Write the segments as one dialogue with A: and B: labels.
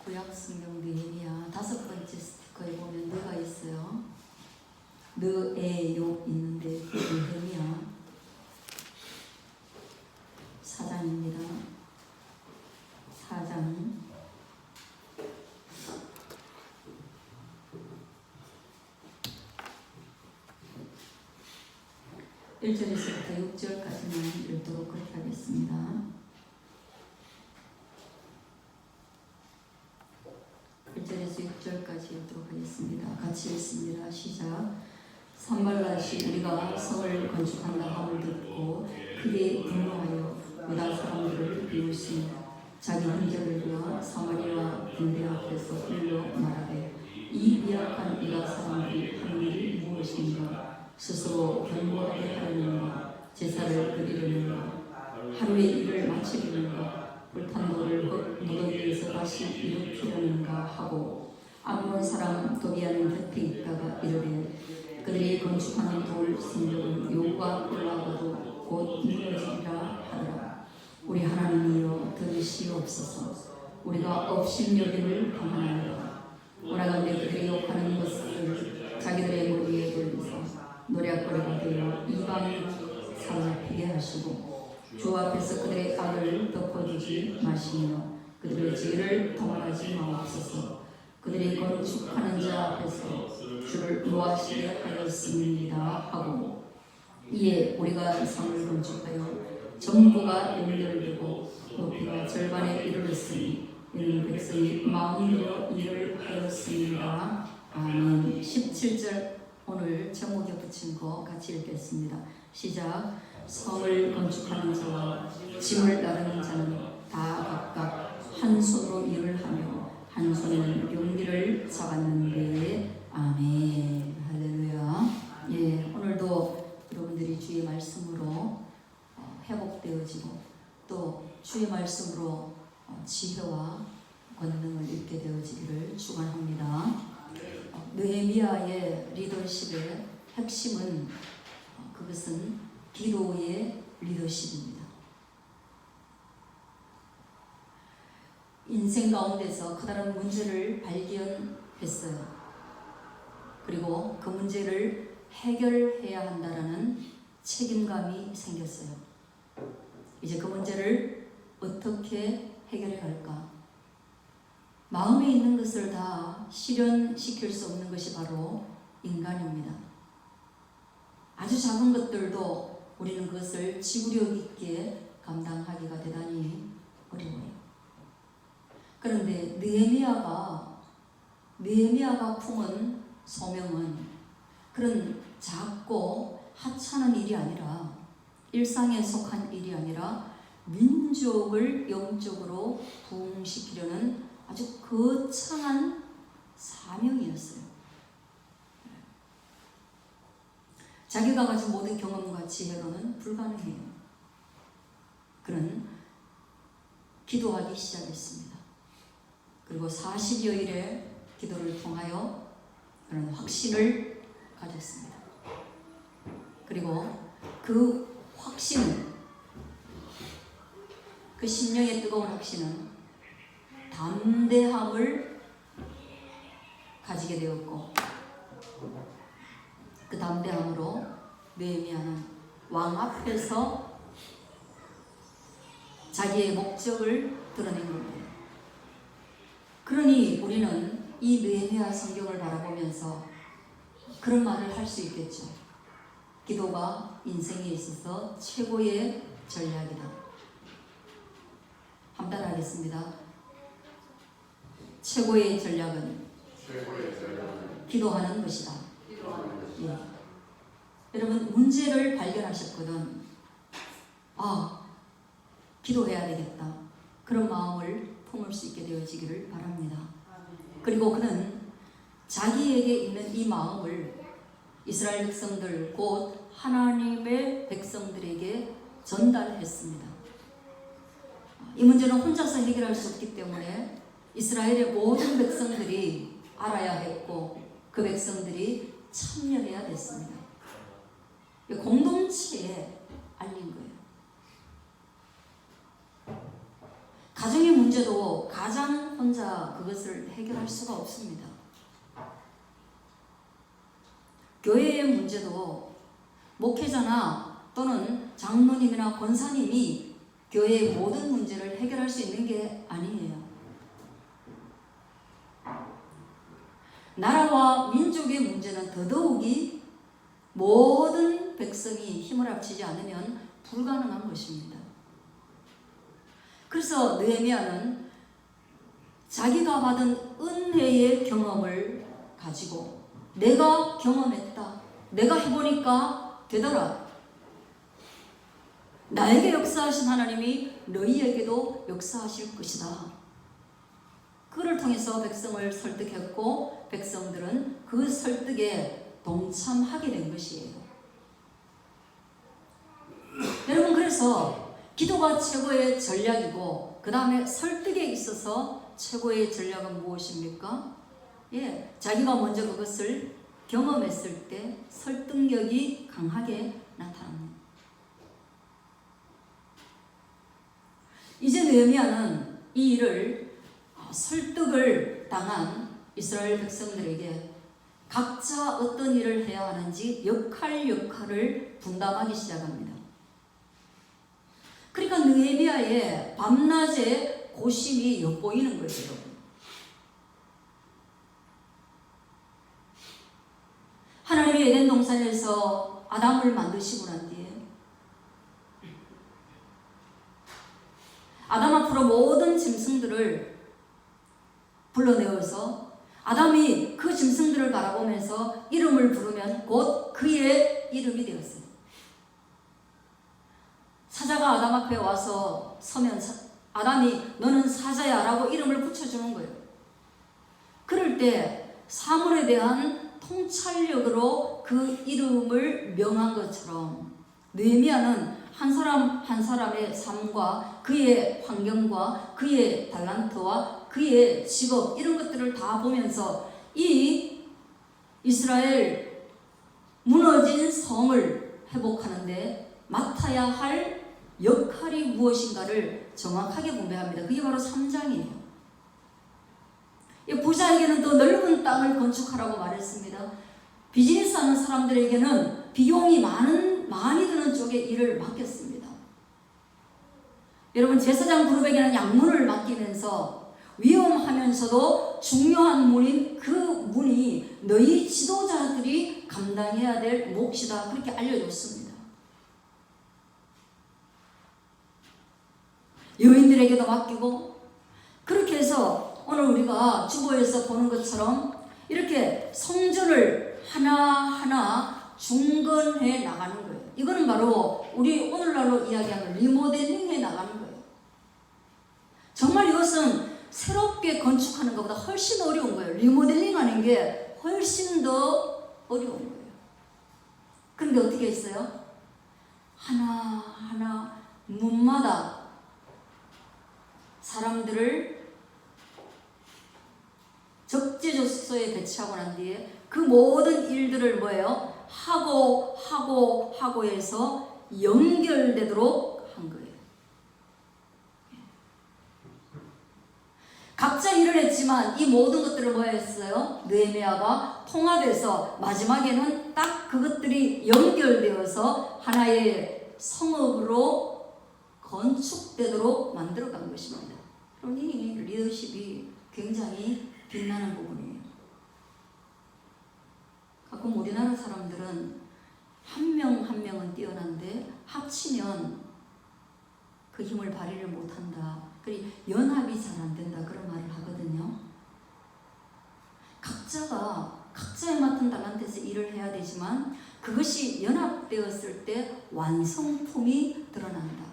A: 구약 성경 느헤미야 5번째 스티커에 보면 느가 있어요. 느에요 있는데 느헤미야 4장입니다. 4장 1절에서부터 6절까지만 읽도록 그렇게 하겠습니다. 1절에서 6절까지 읽도록 하겠습니다. 같이 읽습니다. 시작. 산발랏이 우리가 성을 건축한다 함을 듣고 크게 분노하여 유다 사람들을 비웃으며 자기 흔적을 사마리아 군대 앞에서 일러 말하되 이 미약한 유다 사람들이 하는 일이 무엇인가? 스스로 견고하게 하려는가? 제사를 드리려는가? 하루의 일을 마치려는가? 불탄 돌을 무더기에서 다시 일으키려는가 하고 아몬 사람 도비아는 곁에 있다가 이르되 그들이 건축하는 돌 성벽은 여호와 올라가도 곧 무너지리라 하더라. 우리 하나님이여 들으시옵소서. 우리가 업신여김을 감안하여 오라간대 그들이 욕하는 것을 자기들의 머리에 돌리사 노략거리가 되어 이방 사로잡히게 하시고 주 앞에서 그들의 악을 덮어주지 마시며 그들의 죄를 통할하지 마옵소서. 그들이 건축하는 자 앞에서 주를 노하시게 하였습니다 하고 이에 우리가 성을 건축하여 전부가 연결되고 높이가 절반에 이르렀으니 이는 백성이 마음으로 일을 하였습니다. 아멘. 17절 오늘 제목에 붙인 거 같이 읽겠습니다. 시작. 성을 건축하는 자와 짐을 나르는 자는 다 각각 한 손으로 일을 하며 한 손에는 용기를 잡았는데 아멘. 할렐루야. 예, 오늘도 여러분들이 주의 말씀으로 회복되어지고 또 주의 말씀으로 지혜와 권능을 읽게 되어지기를 축원합니다. 느헤미야의 리더십의 핵심은 그것은 기도의 리더십입니다. 인생 가운데서 커다란 문제를 발견했어요. 그리고 그 문제를 해결해야 한다는 책임감이 생겼어요. 이제 그 문제를 어떻게 해결해 갈까? 마음에 있는 것을 다 실현시킬 수 없는 것이 바로 인간입니다. 아주 작은 것들도 우리는 그것을 지구력 있게 감당하기가 대단히 어려워요. 그런데 느헤미야가 품은 소명은 그런 작고 하찮은 일이 아니라 일상에 속한 일이 아니라 민족을 영적으로 부흥시키려는 아주 거창한 사명이었어요. 자기가 가진 모든 경험과 지혜로는 불가능해요. 그는 기도하기 시작했습니다. 그리고 40여일의 기도를 통하여 그런 확신을 가졌습니다. 그리고 그 확신은 그 심령의 뜨거운 확신은 담대함을 가지게 되었고 그 담대함으로 느헤미야는 왕 앞에서 자기의 목적을 드러낸 겁니다. 그러니 우리는 이 느헤미야 성경을 바라보면서 그런 말을 할 수 있겠죠. 기도가 인생에 있어서 최고의 전략이다. 한번 따라하겠습니다. 최고의 전략은 기도하는 것이다. 예. 여러분 문제를 발견하셨거든. 기도해야 되겠다. 그런 마음을 품을 수 있게 되어지기를 바랍니다. 그리고 그는 자기에게 있는 이 마음을 이스라엘 백성들 곧 하나님의 백성들에게 전달했습니다. 이 문제는 혼자서 해결할 수 없기 때문에 이스라엘의 모든 백성들이 알아야 했고 그 백성들이 참여해야 됐습니다. 공동체에 알린 거예요. 가정의 문제도 가장 혼자 그것을 해결할 수가 없습니다. 교회의 문제도 목회자나 또는 장로님이나 권사님이 교회의 모든 문제를 해결할 수 있는 게 아니에요. 나라와 민족의 문제는 더더욱이 모든 백성이 힘을 합치지 않으면 불가능한 것입니다. 그래서 느헤미야는 자기가 받은 은혜의 경험을 가지고 내가 경험했다. 내가 해보니까 되더라. 나에게 역사하신 하나님이 너희에게도 역사하실 것이다. 그를 통해서 백성을 설득했고 백성들은 그 설득에 동참하게 된 것이에요. 여러분, 그래서 기도가 최고의 전략이고 그 다음에 설득에 있어서 최고의 전략은 무엇입니까? 자기가 먼저 그것을 경험했을 때 설득력이 강하게 나타납니다. 이제 느헤미야는 이 일을 설득을 당한 이스라엘 백성들에게 각자 어떤 일을 해야 하는지 역할을 분담하기 시작합니다. 그러니까 느헤미야의 밤낮의 고심이 엿보이는 거예요. 하나님이 에덴 동산에서 아담을 만드시고 난 뒤에 아담 앞으로 모든 짐승들을 불러내어서 아담이 그 짐승들을 바라보면서 이름을 부르면 곧 그의 이름이 되었어요. 사자가 아담 앞에 와서 서면 아담이 너는 사자야 라고 이름을 붙여주는 거예요. 그럴 때 사물에 대한 통찰력으로 그 이름을 명한 것처럼 느헤미야는 한 사람 한 사람의 삶과 그의 환경과 그의 달란트와 그의 직업 이런 것들을 다 보면서 이 이스라엘 무너진 성을 회복하는데 맡아야 할 역할이 무엇인가를 정확하게 분배합니다. 그게 바로 3장이에요. 부자에게는 더 넓은 땅을 건축하라고 말했습니다. 비즈니스 하는 사람들에게는 비용이 많이 드는 쪽에 일을 맡겼습니다. 여러분, 제사장 그룹에게는 양문을 맡기면서 위험하면서도 중요한 문인 그 문이 너희 지도자들이 감당해야 될 몫이다. 그렇게 알려줬습니다. 여인들에게도 맡기고 그렇게 해서 오늘 우리가 주보에서 보는 것처럼 이렇게 성전을 하나하나 중건해 나가는 거예요. 이거는 바로 우리 오늘날로 이야기하는 리모델링해 나가는 거예요. 정말 이것은 새롭게 건축하는 것보다 훨씬 어려운 거예요. 리모델링 하는 게 훨씬 더 어려운 거예요. 그런데 어떻게 했어요? 하나하나 문마다 사람들을 적재적소에 배치하고 난 뒤에 그 모든 일들을 뭐예요? 하고 해서 연결되도록 한 거예요. 각자 일을 했지만 이 모든 것들을 뭐 했어요? 느헤미야가 통합해서 마지막에는 딱 그것들이 연결되어서 하나의 성읍으로 건축되도록 만들어간 것입니다. 그러니 리더십이 굉장히 빛나는 부분이에요. 가끔 우리나라 사람들은 한 명 한 명은 뛰어난데 합치면 그 힘을 발휘를 못한다. 그리고 연합이 잘 안 된다. 그런 말을 하거든요. 각자가 각자에 맡은 달란트에서 일을 해야 되지만 그것이 연합되었을 때 완성품이 드러난다.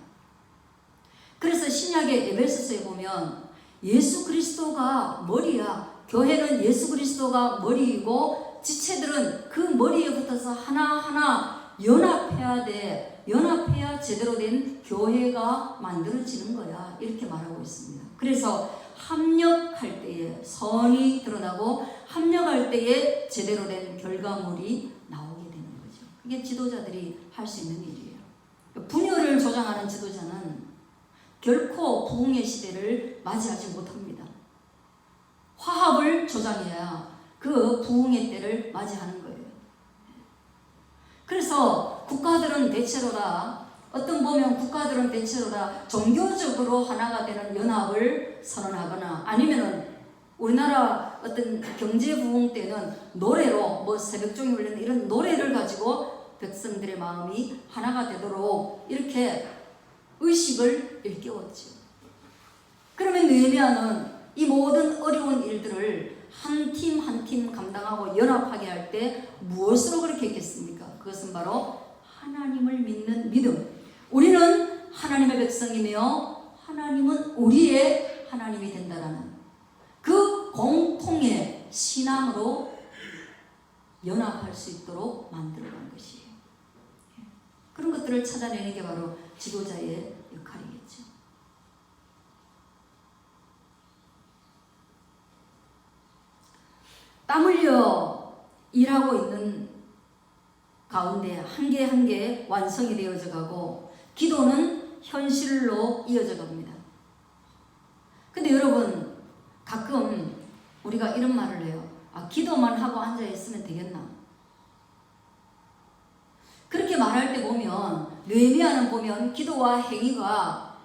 A: 그래서 신약의 에베소서에 보면 예수 그리스도가 머리야. 교회는 예수 그리스도가 머리이고 지체들은 그 머리에 붙어서 하나하나 연합해야 돼. 연합해야 제대로 된 교회가 만들어지는 거야. 이렇게 말하고 있습니다. 그래서 합력할 때에 선이 드러나고 합력할 때에 제대로 된 결과물이 나오게 되는 거죠. 이게 지도자들이 할 수 있는 일이에요. 분열을 조장하는 지도자는 결코 부흥의 시대를 맞이하지 못합니다. 화합을 조장해야 그 부흥의 때를 맞이하는 거예요. 그래서 국가들은 대체로다, 어떤 보면 국가들은 대체로다 종교적으로 하나가 되는 연합을 선언하거나 아니면은 우리나라 어떤 경제 부흥 때는 노래로 뭐 새벽종이 울리는 이런 노래를 가지고 백성들의 마음이 하나가 되도록 이렇게 의식을 일깨웠죠. 그러면 느헤미야는 이 모든 어려운 일들을 한 팀 한 팀 감당하고 연합하게 할 때 무엇으로 그렇게 했겠습니까? 그것은 바로 하나님을 믿는 믿음. 우리는 하나님의 백성이며 하나님은 우리의 하나님이 된다라는 그 공통의 신앙으로 연합할 수 있도록 만들어간 것이에요. 그런 것들을 찾아내는 게 바로 지도자의 역할이겠죠. 땀 흘려 일하고 있는 가운데 한 개 한 개 완성이 되어져 가고 기도는 현실로 이어져 갑니다. 근데 여러분 가끔 우리가 이런 말을 해요. 기도만 하고 앉아 있으면 되겠나? 그렇게 말할 때 보면 느헤미야는 보면 기도와 행위가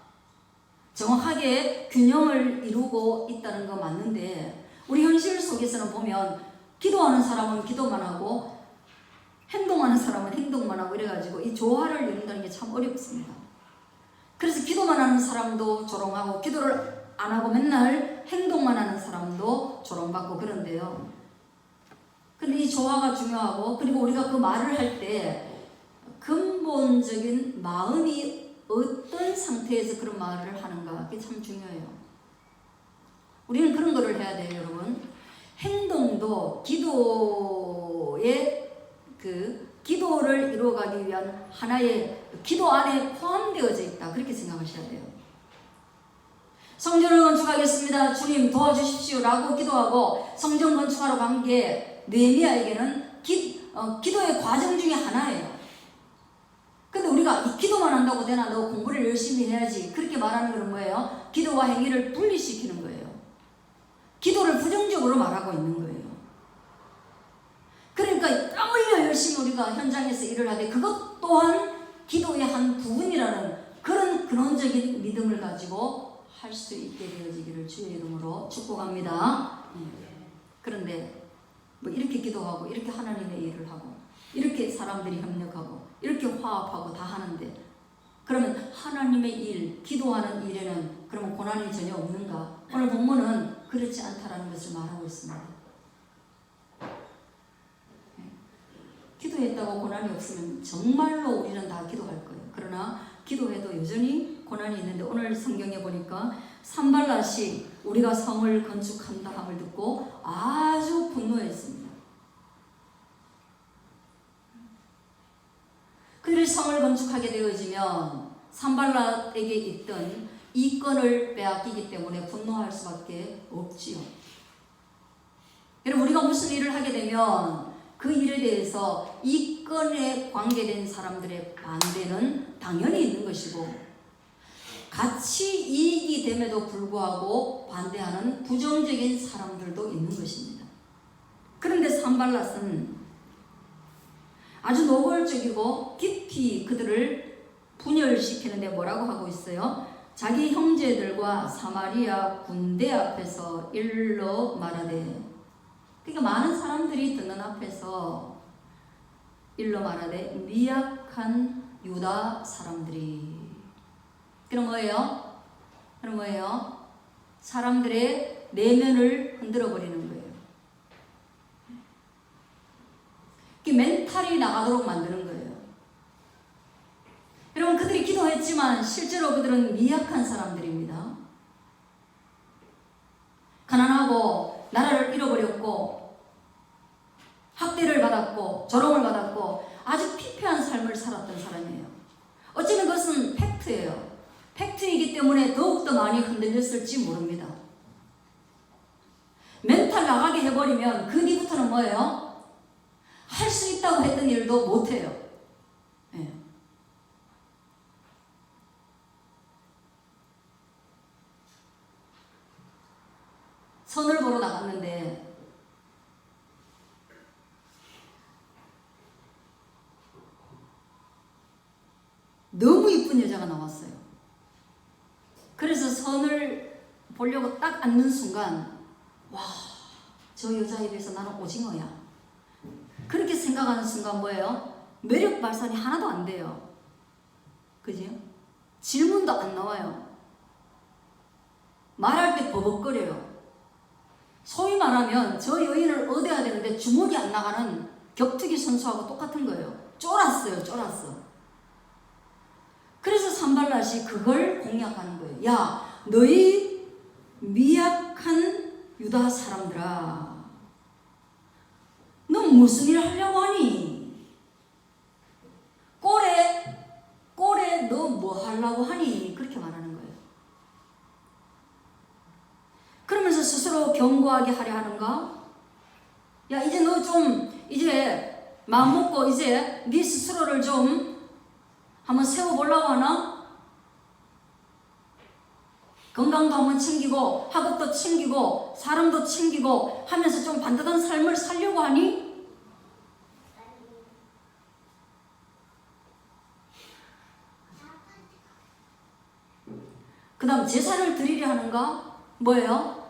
A: 정확하게 균형을 이루고 있다는 거 맞는데 우리 현실 속에서는 보면 기도하는 사람은 기도만 하고 행동하는 사람은 행동만 하고 이래가지고 이 조화를 이룬다는 게 참 어렵습니다. 그래서 기도만 하는 사람도 조롱하고 기도를 안 하고 맨날 행동만 하는 사람도 조롱받고 그런데요. 근데 이 조화가 중요하고 그리고 우리가 그 말을 할 때 근본적인 마음이 어떤 상태에서 그런 말을 하는가 그게 참 중요해요. 우리는 그런 거를 해야 돼요, 여러분. 행동도 기도를 이루어가기 위한 하나의 기도 안에 포함되어져 있다. 그렇게 생각하셔야 돼요. 성전을 건축하겠습니다. 주님 도와주십시오. 라고 기도하고 성전 건축하러 간 게 느헤미야에게는 기도의 과정 중에 하나예요. 근데 우리가 이 기도만 한다고 되나? 너 공부를 열심히 해야지. 그렇게 말하는 건 뭐예요? 기도와 행위를 분리시키는 거예요. 기도를 부정적으로 말하고 있는 거예요. 그러니까 땀 흘려 열심히 우리가 현장에서 일을 하되 그것 또한 기도의 한 부분이라는 그런 근원적인 믿음을 가지고 할 수 있게 되어지기를 주의 이름으로 축복합니다. 그런데 뭐 이렇게 기도하고 이렇게 하나님의 일을 하고 이렇게 사람들이 협력하고 이렇게 화합하고 다 하는데 그러면 하나님의 일, 기도하는 일에는 그러면 고난이 전혀 없는가? 오늘 본문은 그렇지 않다라는 것을 말하고 있습니다. 기도했다고 고난이 없으면 정말로 우리는 다 기도할 거예요. 그러나 기도해도 여전히 고난이 있는데 오늘 성경에 보니까 산발랏이 우리가 성을 건축한다 함을 듣고 아주 분노했습니다. 그를 성을 건축하게 되어지면 산발랏에게 있던 이권을 빼앗기기 때문에 분노할 수밖에 없지요. 여러분 우리가 무슨 일을 하게 되면 그 일에 대해서 이권에 관계된 사람들의 반대는 당연히 있는 것이고 같이 이익이 됨에도 불구하고 반대하는 부정적인 사람들도 있는 것입니다. 그런데 산발랏은 아주 노골적이고 깊이 그들을 분열시키는데 뭐라고 하고 있어요? 자기 형제들과 사마리아 군대 앞에서 일러 말하되 그러니까 많은 사람들이 듣는 앞에서 일러 말하되 미약한 유다 사람들이 그럼 뭐예요? 사람들의 내면을 흔들어 버리는 거예요. 멘탈이 나가도록 만드는 거예요. 여러분 그들이 기도했지만 실제로 그들은 미약한 사람들입니다. 가난하고 나라를 잃어버렸고 학대를 받았고 조롱을 받았고 아주 피폐한 삶을 살았던 사람이에요. 어쩌면 그것은 팩트예요. 팩트이기 때문에 더욱더 많이 흔들렸을지 모릅니다. 멘탈 나가게 해버리면 그 뒤부터는 뭐예요? 할 수 있다고 했던 일도 못해요. 네. 선을 보러 나갔는데 너무 이쁜 여자가 나왔어요. 그래서 선을 보려고 딱 앉는 순간 와, 저 여자에 비해서 나는 오징어야. 그렇게 생각하는 순간 뭐예요? 매력 발산이 하나도 안 돼요. 그죠? 질문도 안 나와요. 말할 때 버벅거려요. 소위 말하면 저 여인을 얻어야 되는데 주먹이 안 나가는 격투기 선수하고 똑같은 거예요. 쫄았어요. 쫄았어. 그래서 산발랏이 그걸 공략하는 거예요. 야, 너희 미약한 유다 사람들아, 너 무슨 일 하려고 하니? 꼴에 너 뭐 하려고 하니? 그렇게 말하는 거예요. 그러면서 스스로 견고하게 하려 하는가? 야, 이제 너 좀 이제 마음 먹고 이제 네 스스로를 좀 한번 세워보려고 하나? 건강도 한번 챙기고 학업도 챙기고 사람도 챙기고 하면서 좀 반듯한 삶을 살려고 하니? 그 다음 제사를 드리려 하는가? 뭐예요?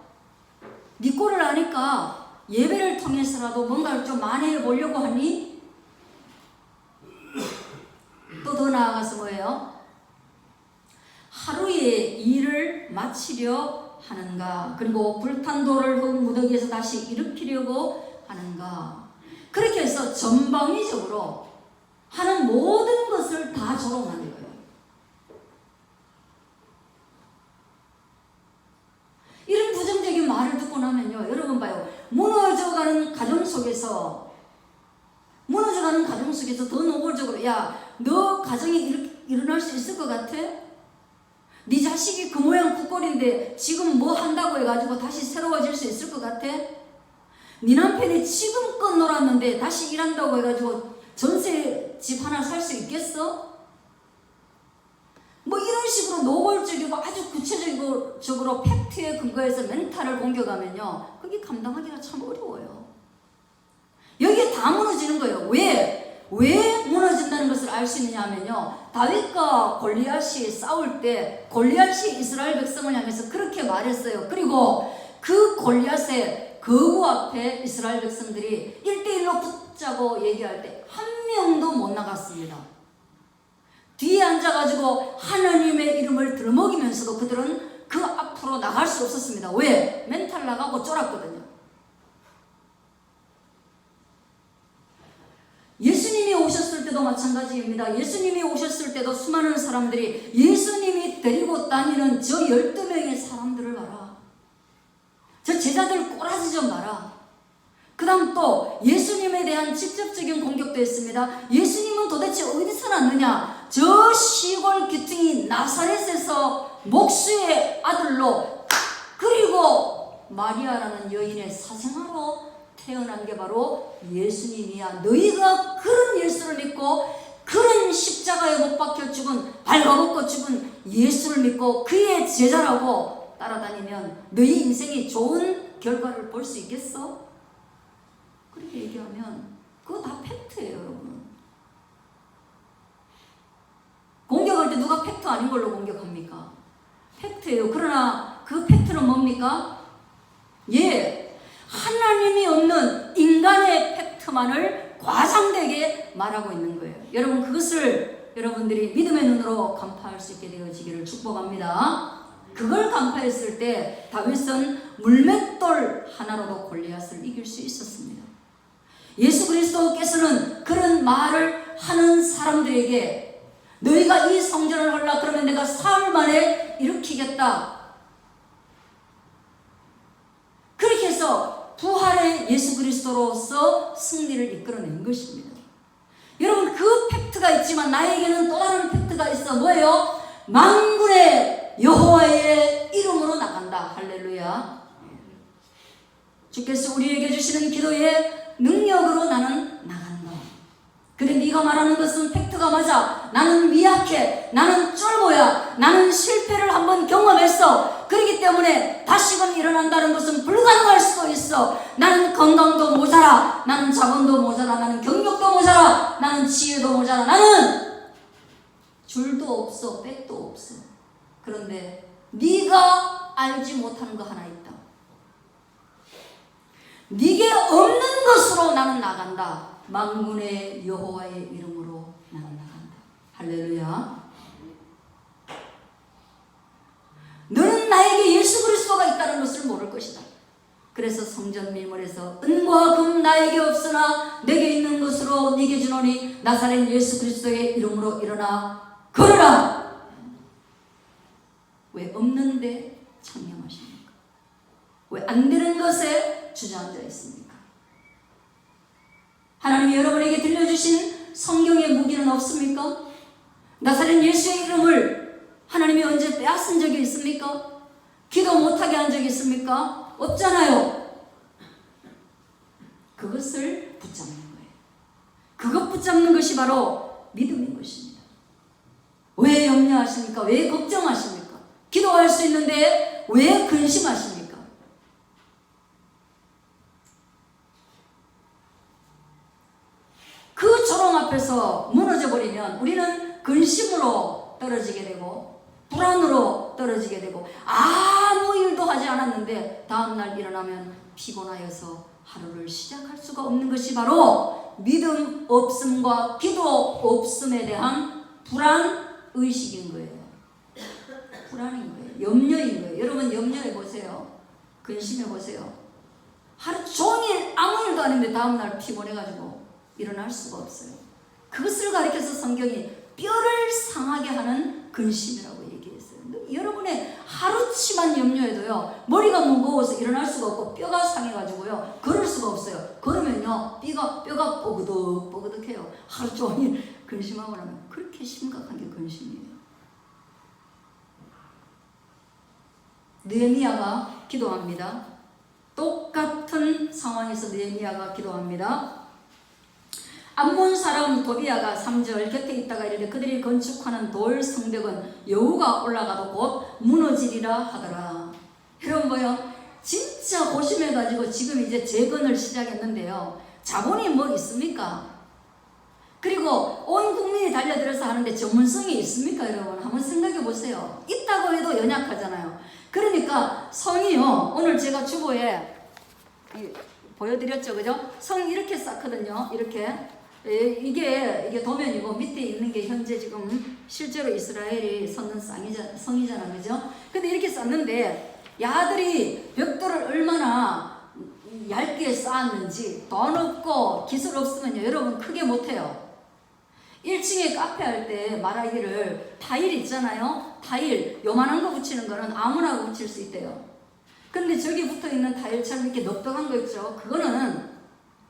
A: 네 꼴을 아니까 예배를 통해서라도 뭔가를 좀 만회해 보려고 하니? 또 더 나아가서 뭐예요? 하루의 일을 마치려 하는가? 그리고 불탄 돌을 흙 무더기에서 다시 일으키려고 하는가? 그렇게 해서 전방위적으로 하는 모든 것을 다 조롱하는 거예요. 이런 부정적인 말을 듣고 나면요, 여러분 봐요. 무너져가는 가정 속에서 더 노골적으로, 야, 너 가정이 일어날 수 있을 것 같아? 네 자식이 그 모양 그 꼴인데 지금 뭐 한다고 해가지고 다시 새로워질 수 있을 것 같아? 네 남편이 지금껏 놀았는데 다시 일한다고 해가지고 전세 집 하나 살 수 있겠어? 뭐 이런 식으로 노골적이고 아주 구체적으로 팩트에 근거해서 멘탈을 공격하면요, 그게 감당하기가 참 어려워요. 여기에 다 무너지는 거예요. 왜 무너진다는 것을 알 수 있느냐 하면요, 다윗과 골리앗이 싸울 때 골리앗이 이스라엘 백성을 향해서 그렇게 말했어요. 그리고 그 골리앗의 거구 앞에 이스라엘 백성들이 1대1로 붙자고 얘기할 때 한 명도 못 나갔습니다. 뒤에 앉아가지고 하나님의 이름을 들먹이면서도 그들은 그 앞으로 나갈 수 없었습니다. 왜? 멘탈 나가고 쫄았거든요. 예수님이 오셨을 때도 마찬가지입니다. 예수님이 오셨을 때도 수많은 사람들이 예수님이 데리고 다니는 저 12명의 사람들을 봐라. 저 제자들 꼬라지 좀 봐라. 그 다음 또 예수님에 대한 직접적인 공격도 했습니다. 예수님은 도대체 어디서 났느냐? 저 시골 귀퉁이 나사렛에서 목수의 아들로, 그리고 마리아라는 여인의 사생아로 태어난 게 바로 예수님이야. 너희가 그런 예수를 믿고 그런 십자가에 못 박혀 죽은, 발가벗고 죽은 예수를 믿고 그의 제자라고 따라다니면 너희 인생이 좋은 결과를 볼 수 있겠어? 그렇게 얘기하면 그거 다 팩트예요, 여러분. 공격할 때 누가 팩트 아닌 걸로 공격합니까? 팩트예요. 그러나 그 팩트는 뭡니까? 하나님이 없는 인간의 팩트만을 과장되게 말하고 있는 거예요. 여러분, 그것을 여러분들이 믿음의 눈으로 간파할 수 있게 되어지기를 축복합니다. 그걸 간파했을 때 다윗은 물맷돌 하나로도 골리앗을 이길 수 있었습니다. 예수 그리스도께서는 그런 말을 하는 사람들에게 너희가 이 성전을 헐라 그러면 내가 사흘 만에 일으키겠다. 그렇게 해서 부활의 예수 그리스도로서 승리를 이끌어낸 것입니다. 여러분, 그 팩트가 있지만 나에게는 또 다른 팩트가 있어. 뭐예요? 만군의 여호와의 이름으로 나간다. 할렐루야. 주께서 우리에게 주시는 기도의 능력으로 나는 나간다. 근데 네가 말하는 것은 팩트가 맞아. 나는 미약해. 나는 쫄보야. 나는 실패를 한번 경험했어. 그렇기 있기 때문에 다시금 일어난다는 것은 불가능할 수도 있어. 나는 건강도 모자라, 나는 자본도 모자라, 나는 경력도 모자라, 나는 지혜도 모자라, 나는 줄도 없어, 백도 없어. 그런데 네가 알지 못하는 거 하나 있다. 네게 없는 것으로 나는 나간다. 만군의 여호와의 이름으로 나는 나간다. 할렐루야. 너는 나에게 예수 그리스도가 있다는 것을 모를 것이다. 그래서 성전 밀물에서 은과 금 나에게 없으나 내게 있는 것으로 네게 주노니 나사렛 예수 그리스도의 이름으로 일어나 걸어라. 왜 없는데 창념하십니까? 왜 안 되는 것에 주저앉아 있습니까? 하나님이 여러분에게 들려주신 성경의 무기는 없습니까? 나사렛 예수의 이름을 하나님이 언제 빼앗은 적이 있습니까? 기도 못하게 한 적이 있습니까? 없잖아요. 그것을 붙잡는 거예요. 그것 붙잡는 것이 바로 믿음인 것입니다. 왜 염려하십니까? 왜 걱정하십니까? 기도할 수 있는데 왜 근심하십니까? 그 조롱 앞에서 무너져 버리면 우리는 근심으로 떨어지게 되고 불안으로 떨어지게 되고 아무 일도 하지 않았는데 다음날 일어나면 피곤하여서 하루를 시작할 수가 없는 것이 바로 믿음 없음과 기도 없음에 대한 불안의식인 거예요. 불안인 거예요. 염려인 거예요. 여러분 염려해 보세요. 근심해 보세요. 하루 종일 아무 일도 안 했는데 다음날 피곤해가지고 일어날 수가 없어요. 그것을 가리켜서 성경이 뼈를 상하게 하는 근심이라고 얘기했어요. 여러분의 하루치만 염려해도요, 머리가 무거워서 일어날 수가 없고 뼈가 상해가지고요, 걸을 수가 없어요. 걸으면요, 뼈가 뽀그득뽀그득해요. 하루 종일 근심하고 나면 그렇게 심각한 게 근심이에요. 느헤미야가 기도합니다. 똑같은 상황에서 느헤미야가 기도합니다. 암몬 사람 도비야가 3절 곁에 있다가 이르되 그들이 건축하는 돌 성벽은 여호가 올라가도 곧 무너지리라 하더라. 여러분 뭐요? 진짜 고심해가지고 지금 이제 재건을 시작했는데요. 자본이 뭐 있습니까? 그리고 온 국민이 달려들어서 하는데 전문성이 있습니까? 여러분 한번 생각해 보세요. 있다고 해도 연약하잖아요. 그러니까 성이요, 오늘 제가 주보에 보여드렸죠, 그죠? 성 이렇게 쌓거든요. 이렇게. 이게 도면이고 밑에 있는 게 현재 지금 실제로 이스라엘이 섰는 성이잖아, 그죠? 근데 이렇게 쌓는데 야들이 벽돌을 얼마나 얇게 쌓았는지 돈 없고 기술 없으면요, 여러분 크게 못해요. 1층에 카페 할 때 말하기를 타일 있잖아요. 타일 요만한 거 붙이는 거는 아무나 붙일 수 있대요. 근데 저기 붙어 있는 타일처럼 이렇게 넉넉한 거 있죠. 그거는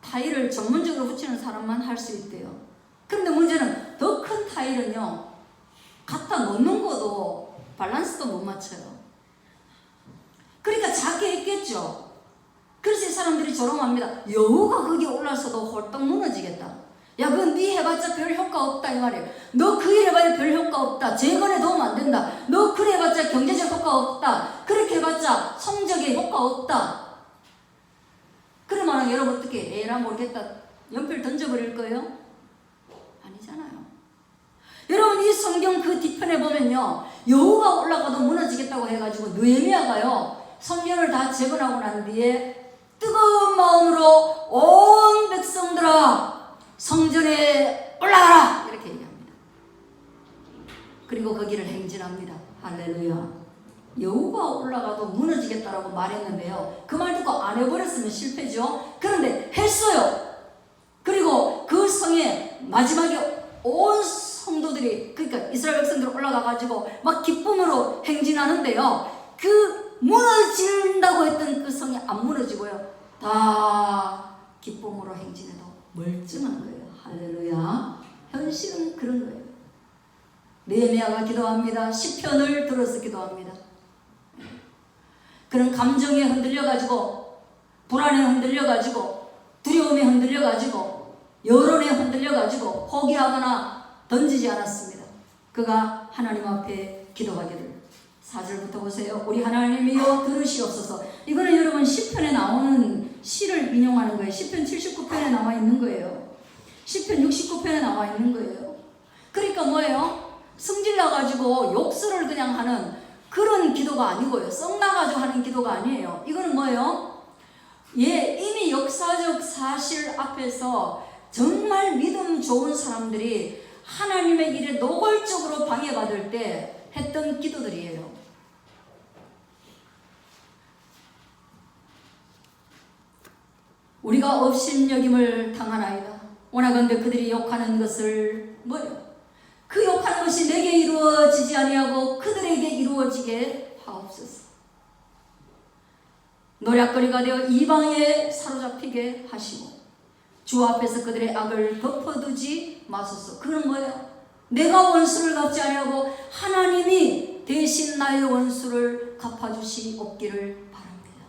A: 타일을 전문적으로 붙이는 사람만 할 수 있대요. 근데 문제는 더 큰 타일은요, 갖다 놓는 것도 밸런스도 못 맞춰요. 그러니까 작게 했겠죠. 그래서 이 사람들이 조롱합니다. 여우가 거기 올라서도 홀딱 무너지겠다. 야, 그건 네 해봤자 별 효과 없다 이 말이에요. 너 그 일 해봐야 별 효과 없다. 재건에 도움 안 된다. 너 그래 해봤자 경제적 효과 없다. 그렇게 해봤자 성적에 효과 없다. 그러면 여러분 어떻게 에라 모르겠다 연필 던져버릴 거예요? 아니잖아요. 여러분 이 성경 그 뒤편에 보면요, 여호가 올라가도 무너지겠다고 해가지고 느헤미야가요 성전을 다 재건하고 난 뒤에 뜨거운 마음으로 온 백성들아 성전에 올라가라 이렇게 얘기합니다. 그리고 거기를 행진합니다. 할렐루야. 여호가 올라가도 무너지겠다라고 말했는데요, 그 말 듣고 안 해버렸으면 실패죠. 그런데 했어요. 그리고 그 성에 마지막에 온 성도들이, 그러니까 이스라엘 백성들 올라가가지고 막 기쁨으로 행진하는데요, 그 무너진다고 했던 그 성이 안 무너지고요, 다 기쁨으로 행진해도 멀쩡한 거예요. 할렐루야. 현실은 그런 거예요. 느헤미야가 기도합니다. 시편을 들어서 기도합니다. 그런 감정에 흔들려가지고, 불안에 흔들려가지고, 두려움에 흔들려가지고, 여론에 흔들려가지고 포기하거나 던지지 않았습니다. 그가 하나님 앞에 기도하기를 4절부터 보세요. 우리 하나님이여 들으시옵소서. 이거는 여러분 시편에 나오는 시를 인용하는 거예요. 시편 79편에 나와 있는 거예요. 시편 69편에 나와 있는 거예요. 그러니까 뭐예요? 성질나가지고 욕설을 그냥 하는 그런 기도가 아니고요. 썩나가지고 하는 기도가 아니에요. 이거는 뭐예요? 이미 역사적 사실 앞에서 정말 믿음 좋은 사람들이 하나님의 일에 노골적으로 방해받을 때 했던 기도들이에요. 우리가 업신여김을 당하나이다. 오나건대 그들이 욕하는 것을 뭐예요? 그 욕하는 것이 내게 이루어지지 아니하고 그들에게 이루어지게 하옵소서. 노략거리가 되어 이방에 사로잡히게 하시고 주 앞에서 그들의 악을 덮어두지 마소서. 그건 뭐예요? 내가 원수를 갚지 아니하고 하나님이 대신 나의 원수를 갚아주시옵기를 바랍니다.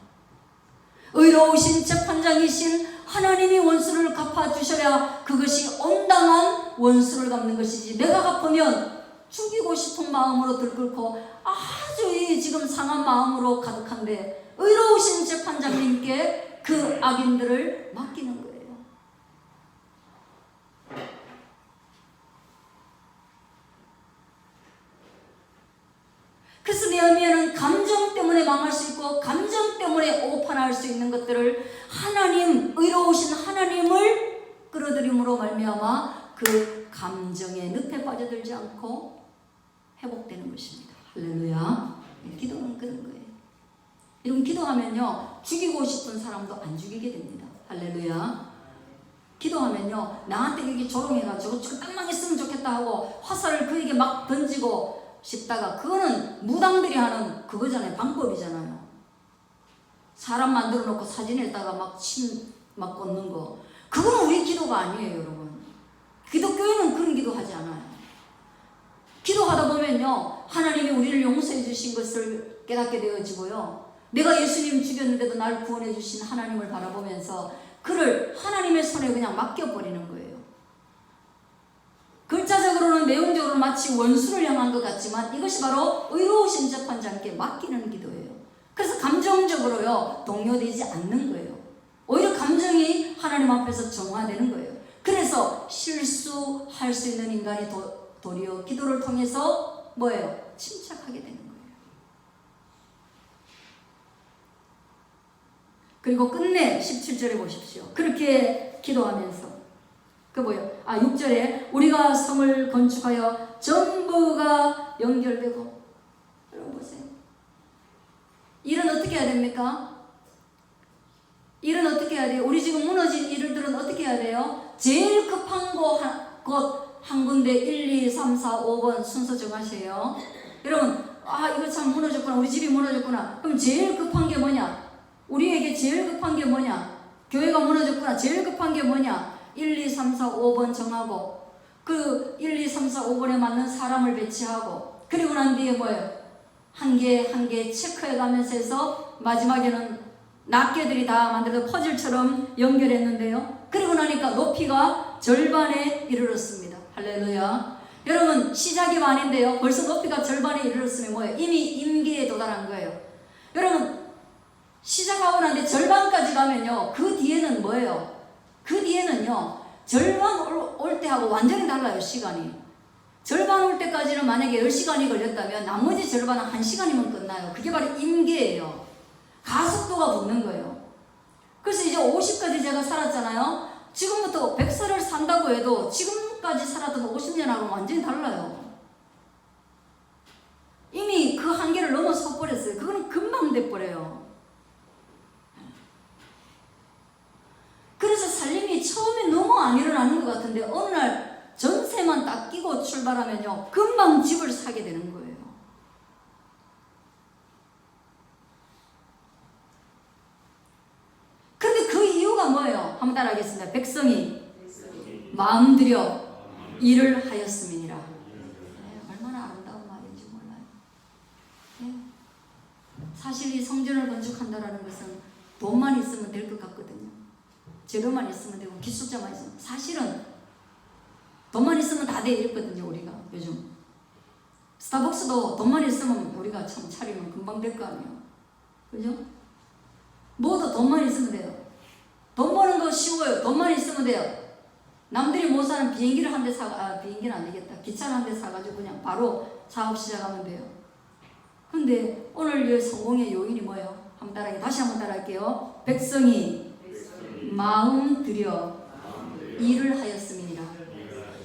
A: 의로우신 재판장이신 하나님이 원수를 갚아주셔야 그것이 온당한 원수를 갚는 것이지, 내가 갚으면 죽이고 싶은 마음으로 들끓고 아주 지금 상한 마음으로 가득한데 의로우신 재판장님께 그 악인들을 맡기는 거예요. 그래서 느헤미야는 감정 때문에 망할 수 있고 감정 때문에 오판할 수 있는 것들을 하나님, 의로우신 하나님을 끌어들임으로 말미암아 그 감정의 늪에 빠져들지 않고 회복되는 것입니다. 할렐루야. 기도는 그런 거예요. 이런 기도하면요, 죽이고 싶은 사람도 안 죽이게 됩니다. 할렐루야. 기도하면요, 나한테 이게 조롱해가지고 저 딱 망했으면 좋겠다 하고 화살을 그에게 막 던지고 싶다가, 그거는 무당들이 하는 그거잖아요. 방법이잖아요. 사람 만들어 놓고 사진에다가 막 꽂는 거. 그거는 우리 기도가 아니에요, 여러분. 기독교회는 그런 기도 하지 않아요. 기도하다 보면요, 하나님이 우리를 용서해 주신 것을 깨닫게 되어지고요, 내가 예수님 죽였는데도 나를 구원해 주신 하나님을 바라보면서 그를 하나님의 손에 그냥 맡겨버리는 거예요. 글자적으로는 내용적으로 마치 원수를 향한 것 같지만 이것이 바로 의로우신 재판장께 맡기는 기도예요. 그래서 감정적으로요, 동요되지 않는 거예요. 오히려 감정이 하나님 앞에서 정화되는 거예요. 그래서 실수할 수 있는 인간이 도리어 기도를 통해서 뭐예요? 침착하게 되는 거예요. 그리고 끝내 17절에 보십시오. 그렇게 기도하면서 6절에 우리가 성을 건축하여 전부가 연결되고, 여러분 보세요. 일은 어떻게 해야 됩니까? 일은 어떻게 해야 돼요? 우리 지금 무너진 일들은 어떻게 해야 돼요? 제일 급한 곳 한 군데 1, 2, 3, 4, 5번 순서 정하세요. 여러분, 이거 참 무너졌구나. 우리 집이 무너졌구나. 그럼 제일 급한 게 뭐냐? 우리에게 제일 급한 게 뭐냐? 교회가 무너졌구나. 제일 급한 게 뭐냐? 1, 2, 3, 4, 5번 정하고, 그 1, 2, 3, 4, 5번에 맞는 사람을 배치하고, 그리고 난 뒤에 뭐예요? 한 개 한 개 체크해 가면서 해서 마지막에는 낱개들이 다 만들어서 퍼즐처럼 연결했는데요. 그리고 나니까 높이가 절반에 이르렀습니다. 할렐루야. 여러분, 시작이 아닌데요, 벌써 높이가 절반에 이르렀으면 뭐예요? 이미 임기에 도달한 거예요. 여러분, 시작하고 난 뒤에 절반까지 가면요, 그 뒤에는 뭐예요? 그 뒤에는요, 절반 올 때하고 완전히 달라요, 시간이. 절반 올 때까지는 만약에 10시간이 걸렸다면 나머지 절반은 1시간이면 끝나요. 그게 바로 임계예요. 가속도가 붙는 거예요. 그래서 이제 50까지 제가 살았잖아요. 지금부터 100살을 산다고 해도 지금까지 살았던 50년하고는 완전히 달라요. 이미 그 한계를 넘어서 버렸어요. 그거는 금방 돼버려요. 그래서 살림이 처음에 너무 안 일어나는 것 같은데 어느 날 전세만 딱 끼고 출발하면요, 금방 집을 사게 되는 거예요. 그런데 그 이유가 뭐예요? 한번 따라하겠습니다. 백성이 마음 들여 일을 하였음이니라. 얼마나 아름다운 말인지 몰라요. 사실 이 성전을 건축한다는 것은 돈만 있으면 될 것 같거든요. 재료만 있으면 되고 기술자만 있으면, 사실은 돈만 있으면 다 돼 이랬거든요, 우리가 요즘. 스타벅스도 돈만 있으면 우리가 참 차리면 금방 될 거 아니에요. 그죠? 뭐도 돈만 있으면 돼요. 돈 버는 거 쉬워요. 돈만 있으면 돼요. 남들이 못 사는 비행기를 한 대 비행기는 안 되겠다. 기차를 한 대 사가지고 그냥 바로 사업 시작하면 돼요. 근데 오늘 성공의 요인이 뭐예요? 다시 한번 따라할게요. 백성이 마음 들여 일을 하였음이니라.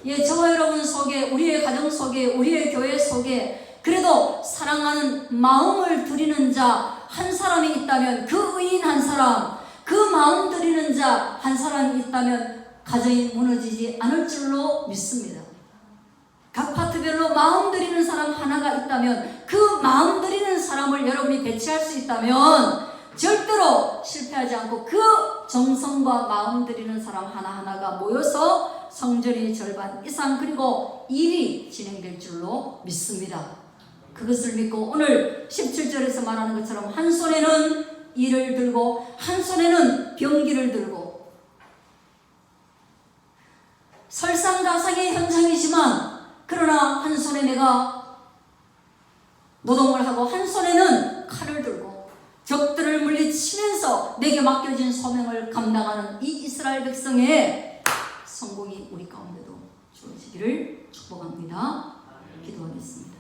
A: 예, 저와 여러분 속에, 우리의 가정 속에, 우리의 교회 속에 그래도 사랑하는 마음을 들이는 자 한 사람이 있다면, 그 의인 한 사람, 그 마음 들이는 자 한 사람이 있다면 가정이 무너지지 않을 줄로 믿습니다. 각 파트별로 마음 들이는 사람 하나가 있다면, 그 마음 들이는 사람을 여러분이 배치할 수 있다면 절대로 실패하지 않고 그 정성과 마음 들이는 사람 하나하나가 모여서 성전의 절반 이상, 그리고 일이 진행될 줄로 믿습니다. 그것을 믿고 오늘 17절에서 말하는 것처럼 한 손에는 일을 들고 한 손에는 병기를 들고, 설상가상의 현장이지만 그러나 한 손에 내가 노동을 하고 한 손에는 칼을 들고 적들을 물리치면서 내게 맡겨진 소명을 감당하는 이 이스라엘 백성의 성공이 우리 가운데도 주어지기를 축복합니다. 기도하겠습니다.